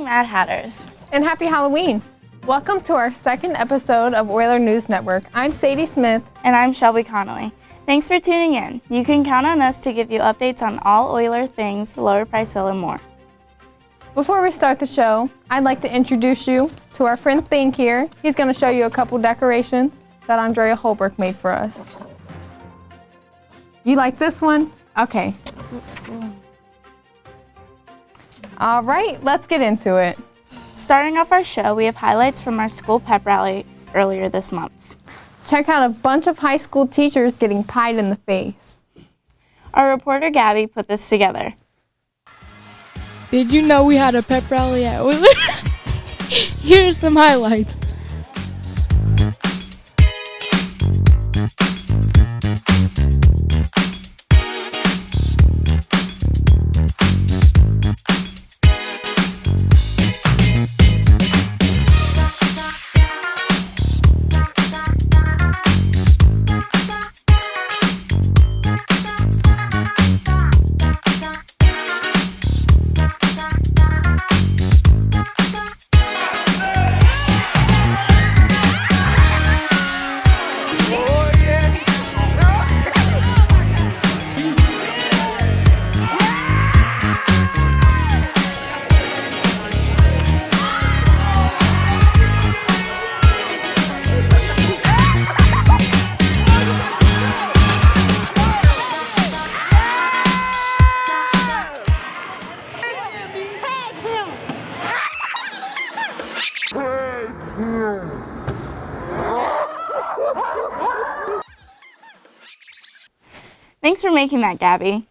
Madhatters. And happy Halloween. Welcome to our second episode of Oyler News Network. I'm Sadie Smith. And I'm Shelby Connolly. Thanks for tuning in. You can count on us to give you updates on all Oyler things, Lower Price Hill and more. Before we start the show, I'd like to introduce you to our friend Think here. He's going to show you a couple decorations that Andrea Holbrook made for us. You like this one? Okay. All right, let's get into it. Starting off our show, we have highlights from our school pep rally earlier this month. Check out a bunch of high school teachers getting pied in the face. Our reporter Gabby put this together. Did you know we had a pep rally at Oyler? Here's some highlights. Thanks for making that, Gabby.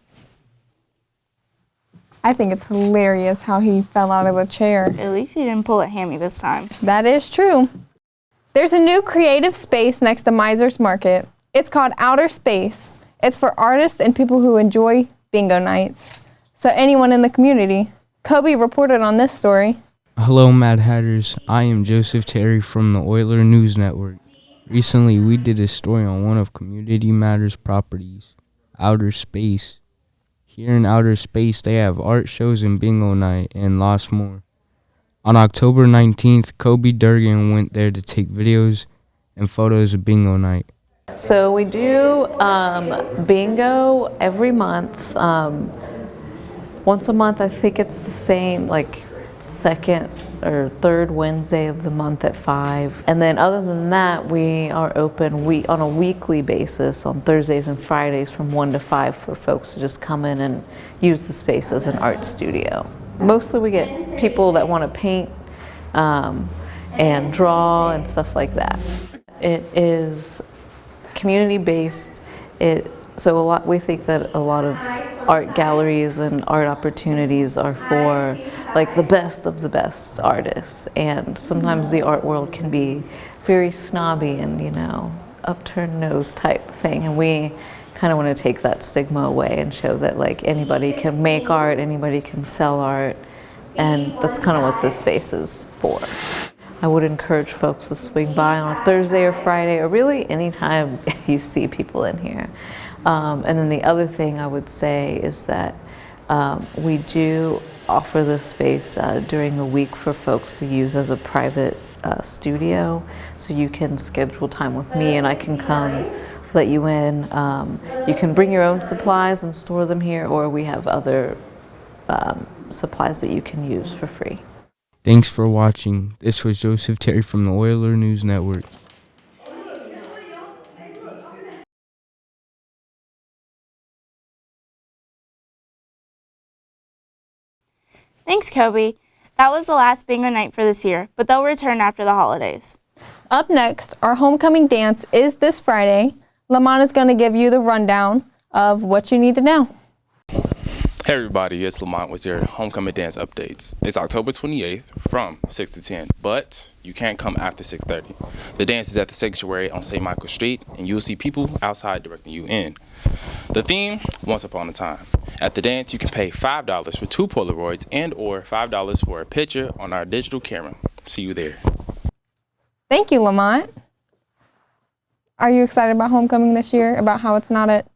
I think it's hilarious how he fell out of the chair. At least you didn't pull a hammy this time. That is true. There's a new creative space next to Miser's Market. It's called Outerspace. It's for artists and people who enjoy bingo nights. So anyone in the community. Kobe reported on this story. Hello, Madhatters. I am Joseph Terry from the Oyler News Network. Recently, we did a story on one of Community Matters' properties, Outerspace. Here in Outerspace, they have art shows and bingo night and lots more. On October 19th, Kobe Durgan went there to take videos and photos of bingo night. So we do bingo every month. Once a month, I think it's the same, like second or third Wednesday of the month at 5. And then other than that, we are open on a weekly basis on Thursdays and Fridays from 1 to 5 for folks to just come in and use the space as an art studio. Mostly we get people that want to paint and draw and stuff like that. It is community-based. We think that a lot of art galleries and art opportunities are for like the best of the best artists, and sometimes the art world can be very snobby and, you know, upturned nose type thing, and we kind of want to take that stigma away and show that like anybody can make art, anybody can sell art, and that's kind of what this space is for. I would encourage folks to swing by on a Thursday or Friday, or really anytime you see people in here. And then the other thing I would say is that we do offer this space during the week for folks to use as a private studio. So you can schedule time with me and I can come let you in. You can bring your own supplies and store them here, or we have other supplies that you can use for free. Thanks for watching. This was Joseph Terry from the Oyler News Network. Thanks, Kobe. That was the last bingo night for this year, but they'll return after the holidays. Up next, our homecoming dance is this Friday. Lamont is going to give you the rundown of what you need to know. Hey everybody, it's Lamont with your homecoming dance updates. It's October 28th from 6 to 10, but you can't come after 6:30. The dance is at the Sanctuary on St. Michael Street, and you'll see people outside directing you in. The theme, Once Upon a Time. At the dance, you can pay $5 for 2 Polaroids and or $5 for a picture on our digital camera. See you there. Thank you, Lamont. Are you excited about homecoming this year, about how it's not at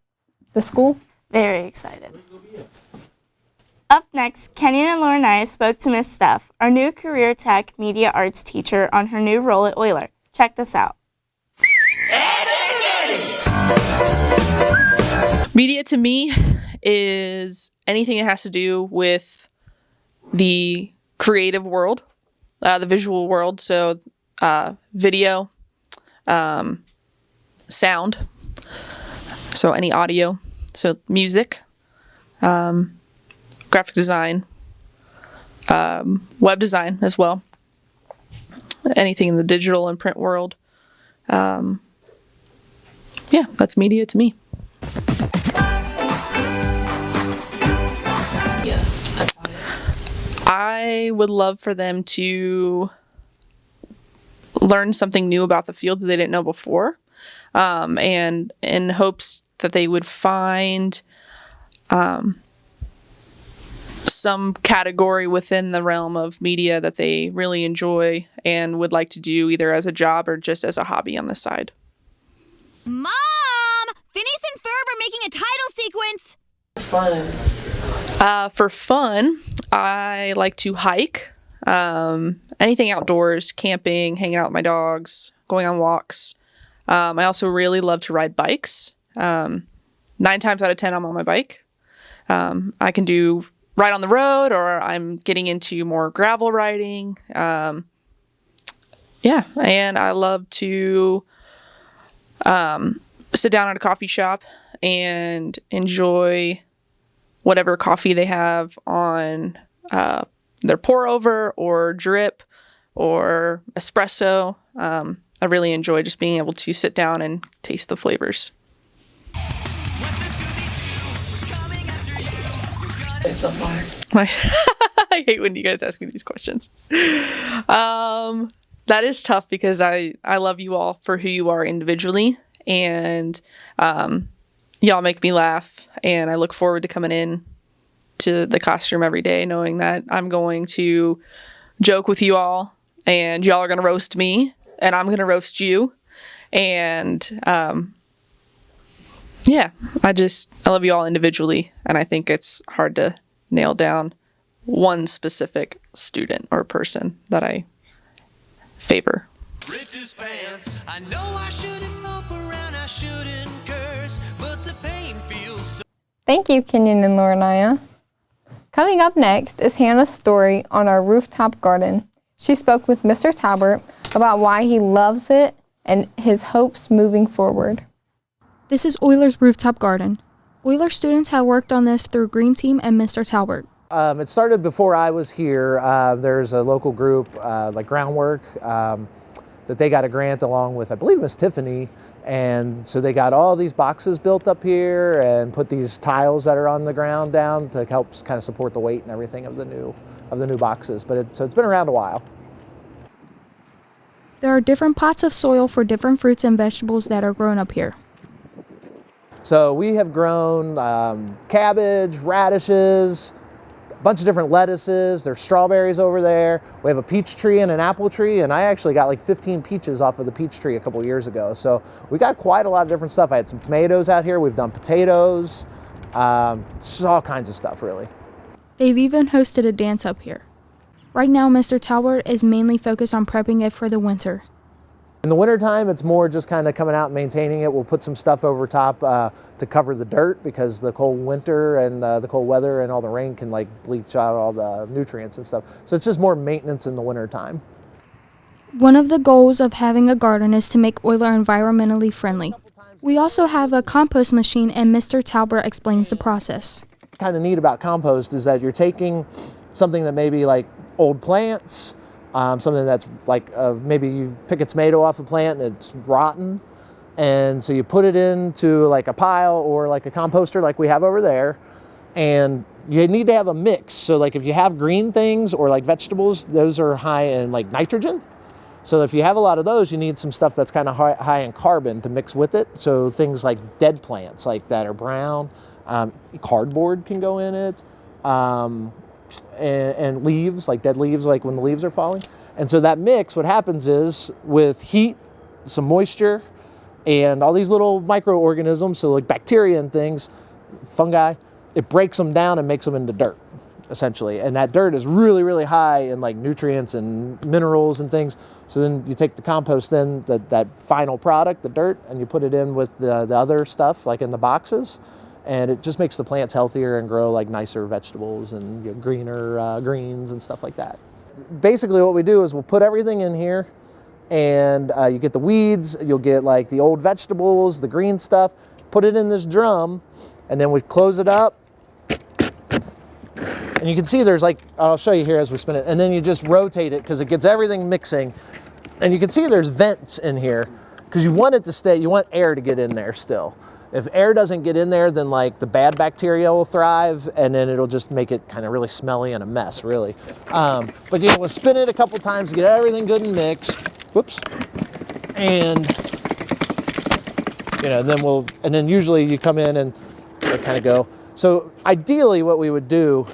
the school? Very excited. Up next, Kenyon and Lauren spoke to Miss Steph, our new career tech media arts teacher, on her new role at Oyler. Check this out. Media to me is anything that has to do with the creative world, the visual world, so video, sound, so any audio, so music, graphic design, web design as well, anything in the digital and print world. Yeah, that's media to me. I would love for them to learn something new about the field that they didn't know before, and in hopes that they would find some category within the realm of media that they really enjoy and would like to do either as a job or just as a hobby on the side. Mom! Phineas and Ferb are making a title sequence! For fun, I like to hike, anything outdoors, camping, hanging out with my dogs, going on walks. I also really love to ride bikes. 9 times out of 10, I'm on my bike. I can do ride on the road, or I'm getting into more gravel riding. Yeah, and I love to sit down at a coffee shop and enjoy whatever coffee they have on their pour over or drip or espresso. I really enjoy just being able to sit down and taste the flavors. It's a bar. I hate when you guys ask me these questions. That is tough because I love you all for who you are individually, and y'all make me laugh, and I look forward to coming in to the classroom every day knowing that I'm going to joke with you all, and y'all are going to roast me, and I'm going to roast you. And yeah, I love you all individually, and I think it's hard to nail down one specific student or person that I favor. Ripped his pants. I know I shouldn't mope around, I shouldn't curse, but the pain feels so. Thank you, Kenyon and Lauren. Coming up next is Hannah's story on our rooftop garden. She spoke with Mr. Talbert about why he loves it and his hopes moving forward. This is Oyler's rooftop garden. Oyler students have worked on this through Green Team and Mr. Talbert. It started before I was here. There's a local group, like Groundwork, that they got a grant along with, I believe, Miss Tiffany. And so they got all these boxes built up here and put these tiles that are on the ground down to help kind of support the weight and everything of the new boxes. But so it's been around a while. There are different pots of soil for different fruits and vegetables that are grown up here. So we have grown cabbage, radishes, a bunch of different lettuces. There's strawberries over there. We have a peach tree and an apple tree, and I actually got like 15 peaches off of the peach tree a couple years ago. So we got quite a lot of different stuff. I had some tomatoes out here. We've done potatoes, just all kinds of stuff, really. They've even hosted a dance up here. Right now, Mr. Talbert is mainly focused on prepping it for the winter. In the wintertime, it's more just kind of coming out and maintaining it. We'll put some stuff over top to cover the dirt because the cold winter and the cold weather and all the rain can like bleach out all the nutrients and stuff. So it's just more maintenance in the wintertime. One of the goals of having a garden is to make Oyler environmentally friendly. We also have a compost machine, and Mr. Talbert explains the process. Kind of neat about compost is that you're taking something that maybe like old plants, something that's like maybe you pick a tomato off a plant and it's rotten, and so you put it into like a pile or like a composter like we have over there, and you need to have a mix. So like if you have green things or like vegetables, those are high in like nitrogen. So if you have a lot of those, you need some stuff that's kind of high in carbon to mix with it. So things like dead plants like that are brown, cardboard can go in it, and leaves, like dead leaves, like when the leaves are falling. And so that mix, what happens is with heat, some moisture, and all these little microorganisms, so like bacteria and things, fungi, it breaks them down and makes them into dirt. essentially. And that dirt is really, really high in like nutrients and minerals and things. So then you take the compost, then that final product, the dirt, and you put it in with the other stuff like in the boxes. And it just makes the plants healthier and grow like nicer vegetables and greener greens and stuff like that. Basically what we do is we'll put everything in here, and you get the weeds, you'll get like the old vegetables, the green stuff, put it in this drum, and then we close it up. And you can see there's like, I'll show you here as we spin it, and then you just rotate it because it gets everything mixing. And you can see there's vents in here because you want it to stay, you want air to get in there still. If air doesn't get in there, then like the bad bacteria will thrive, and then it'll just make it kind of really smelly and a mess, really. But you know, we'll spin it a couple times to get everything good and mixed. Whoops. And you know, and then usually you come in and kind of go. So ideally, what we would do,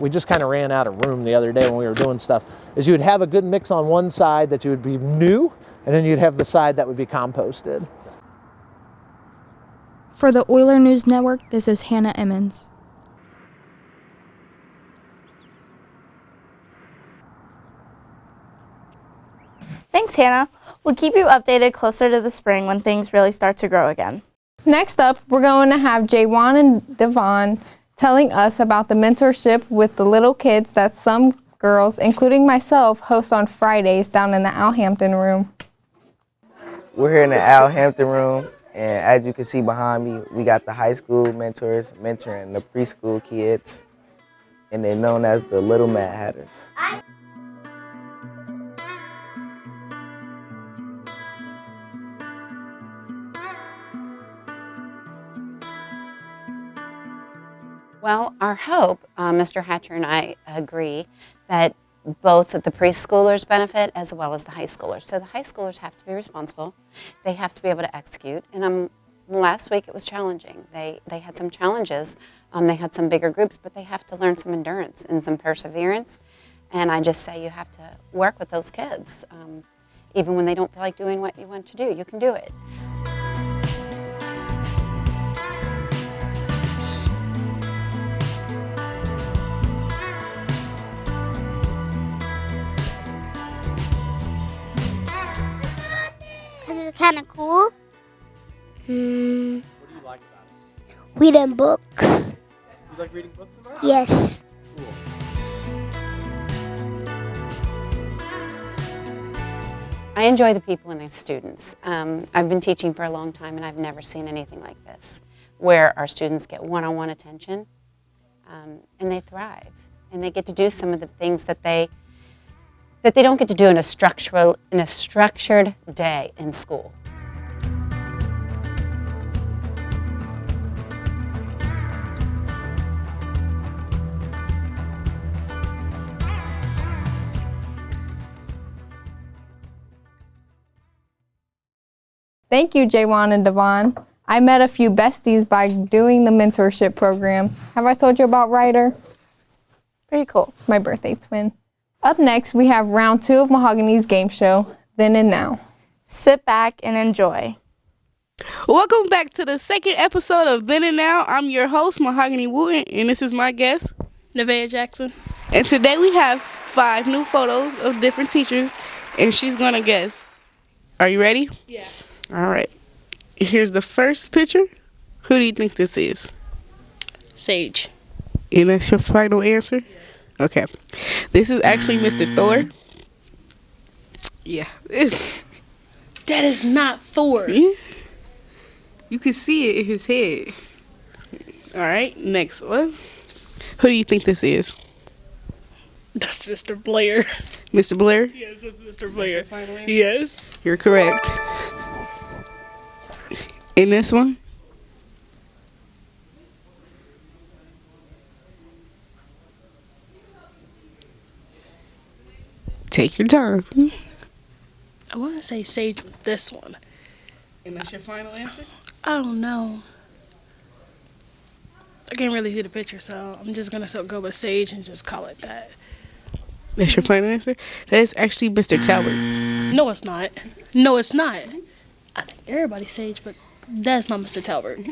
we just kind of ran out of room the other day when we were doing stuff, is you would have a good mix on one side that you would be new, and then you'd have the side that would be composted. For the Oyler News Network, this is Hannah Emmons. Thanks, Hannah. We'll keep you updated closer to the spring when things really start to grow again. Next up, we're going to have Jaywan and Devon telling us about the mentorship with the little kids that some girls, including myself, host on Fridays down in the Hampton room. We're here in the Hampton room, and as you can see behind me, we got the high school mentors mentoring the preschool kids, and they're known as the Lady Madhatters. Well, our hope, Mr. Hatcher and I agree that both the preschoolers benefit as well as the high schoolers. So the high schoolers have to be responsible. They have to be able to execute. And last week it was challenging. They had some challenges. They had some bigger groups, but they have to learn some endurance and some perseverance. And I just say you have to work with those kids. Even when they don't feel like doing what you want to do, you can do it. It's kind of cool. What do you like about it? Reading books. You like reading books the most? Yes. Cool. I enjoy the people and the students. I've been teaching for a long time, and I've never seen anything like this, where our students get one-on-one attention, and they thrive, and they get to do some of the things that they don't get to do in a structured day in school. Thank you, Jaywan and Devon. I met a few besties by doing the mentorship program. Have I told you about Ryder? Pretty cool. My birthday twin. Up next, we have round 2 of Mahogany's game show, Then and Now. Sit back and enjoy. Welcome back to the second episode of Then and Now. I'm your host, Mahogany Wooten, and this is my guest, Nevaeh Jackson. And today we have 5 new photos of different teachers, and she's going to guess. Are you ready? Yeah. All right. Here's the first picture. Who do you think this is? Sage. And that's your final answer? Yes. Okay. This is actually Mr. Thor. Yeah. That is not Thor. Yeah. You can see it in his head. All right. Next one. Who do you think this is? That's Mr. Blair. Mr. Blair? Yes, that's Mr. Blair. Yes. You're correct. In this one? Take your time. I want to say Sage with this one. And that's your final answer? I don't know. I can't really see the picture, so I'm just going to go with Sage and just call it that. That's your final answer? That is actually Mr. Talbot. No, it's not. No, it's not. I think everybody's Sage, but that's not Mr. Talbot.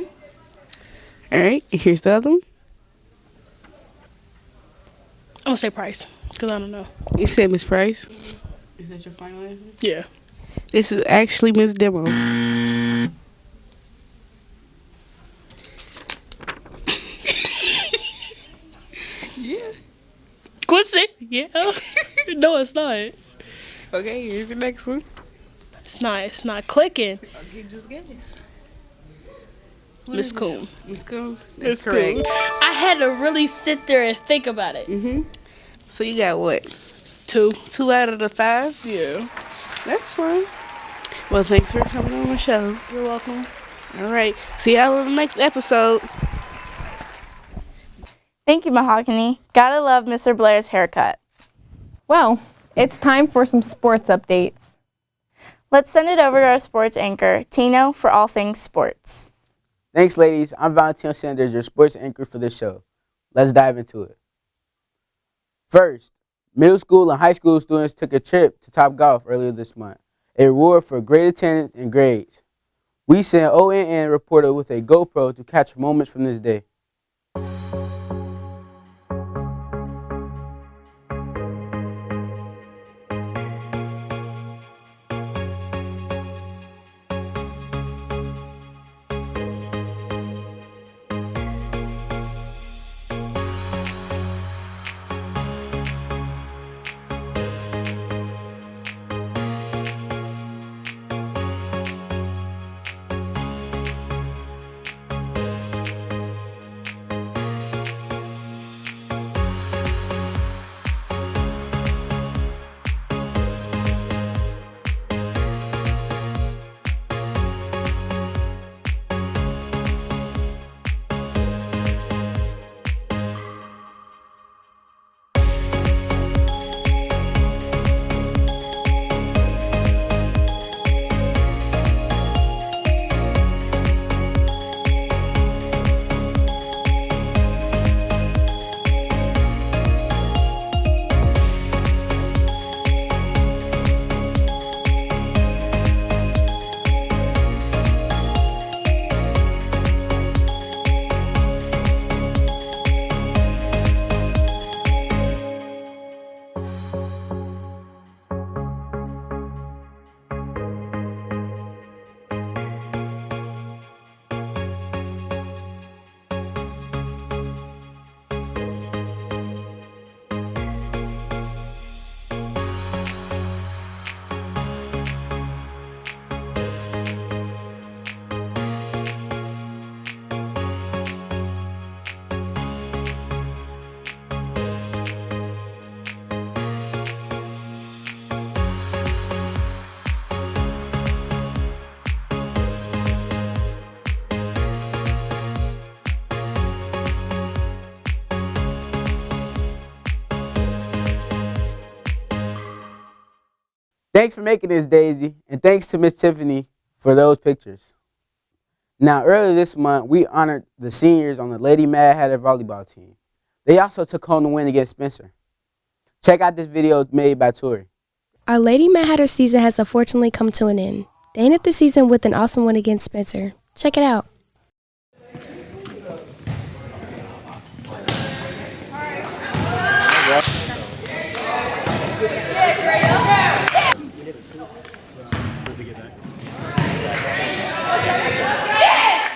All right, here's the other one. I'm gonna say Price, because I don't know. You said Miss Price? Is that your final answer? Yeah. This is actually Miss Demo. Yeah. Quincy? Yeah. No, it's not. Okay, here's the next one. It's not clicking. Okay, just guess. Miss Coon. Miss Coon? Miss That's correct. Coon. I had to really sit there and think about it. Mm-hmm. So you got what? 2. 2 out of the 5? Yeah. That's fine. Well, thanks for coming on the show. You're welcome. All right. See y'all on the next episode. Thank you, Mahogany. Gotta love Mr. Blair's haircut. Well, it's time for some sports updates. Let's send it over to our sports anchor, Tino, for all things sports. Thanks, ladies. I'm Valentino Sanders, your sports anchor for this show. Let's dive into it. First, middle school and high school students took a trip to Top Golf earlier this month, a reward for great attendance and grades. We sent ONN reporter with a GoPro to capture moments from this day. Thanks for making this, Daisy, and thanks to Miss Tiffany for those pictures. Now, earlier this month, we honored the seniors on the Lady Madhatters volleyball team. They also took home the win against Spencer. Check out this video made by Tori. Our Lady Madhatters season has unfortunately come to an end. They ended the season with an awesome win against Spencer. Check it out.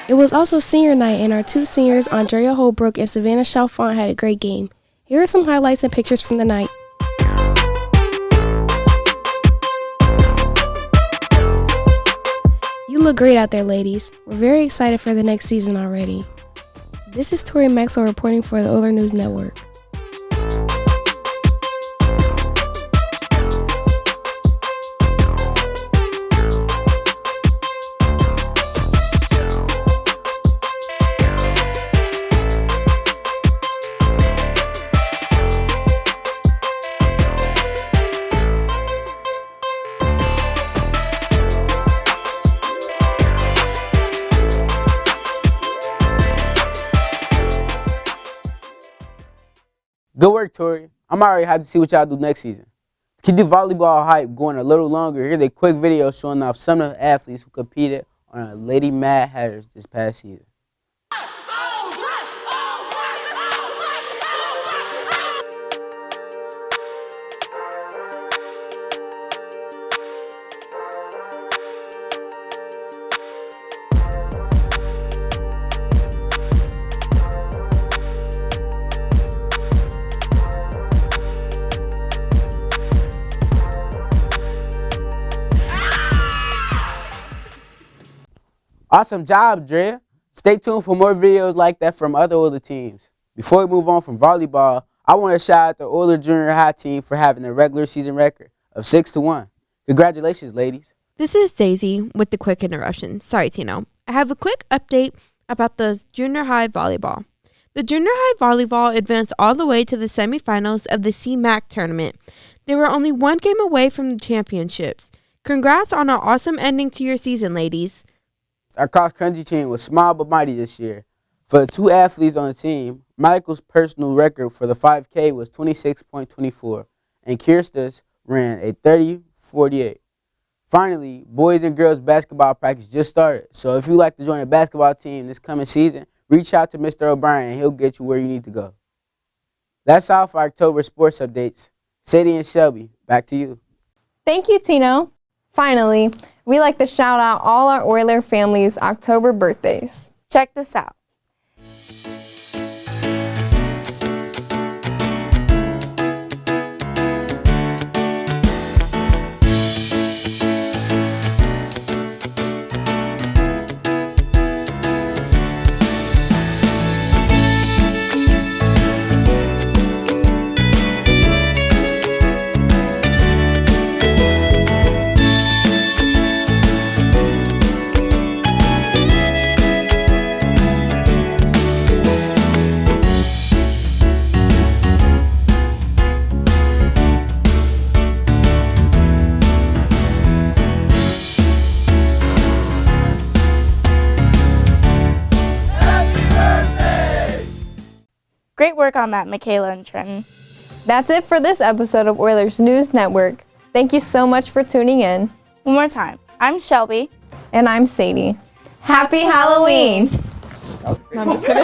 It was also senior night, and our two seniors, Andrea Holbrook and Savannah Chalfant, had a great game. Here are some highlights and pictures from the night. You look great out there, ladies. We're very excited for the next season already. This is Tori Maxwell reporting for the Oyler News Network. Good work, Tori. I'm already happy to see what y'all do next season. To keep the volleyball hype going a little longer, here's a quick video showing off some of the athletes who competed on a Lady Madhatters this past season. Awesome job, Drea. Stay tuned for more videos like that from other Oyler teams. Before we move on from volleyball, I want to shout out the Oyler Junior High team for having a regular season record of 6-1. Congratulations, ladies. This is Daisy with the quick interruption. Sorry, Tino. I have a quick update about the junior high volleyball. The junior high volleyball advanced all the way to the semifinals of the CMAC tournament. They were only one game away from the championships. Congrats on an awesome ending to your season, ladies. Our cross-country team was small but mighty this year. For the two athletes on the team, Michael's personal record for the 5K was 26.24, and Kirsta's ran a 30.48. Finally, boys and girls basketball practice just started, so if you'd like to join a basketball team this coming season, reach out to Mr. O'Brien and he'll get you where you need to go. That's all for October sports updates. Sadie and Shelby, back to you. Thank you, Tino. Finally, we like to shout out all our Oyler families' October birthdays. Check this out. Great work on that, Michaela and Trenton. That's it for this episode of Oyler News Network. Thank you so much for tuning in. One more time. I'm Shelby. And I'm Sadie. Happy Halloween! No, I'm just kidding.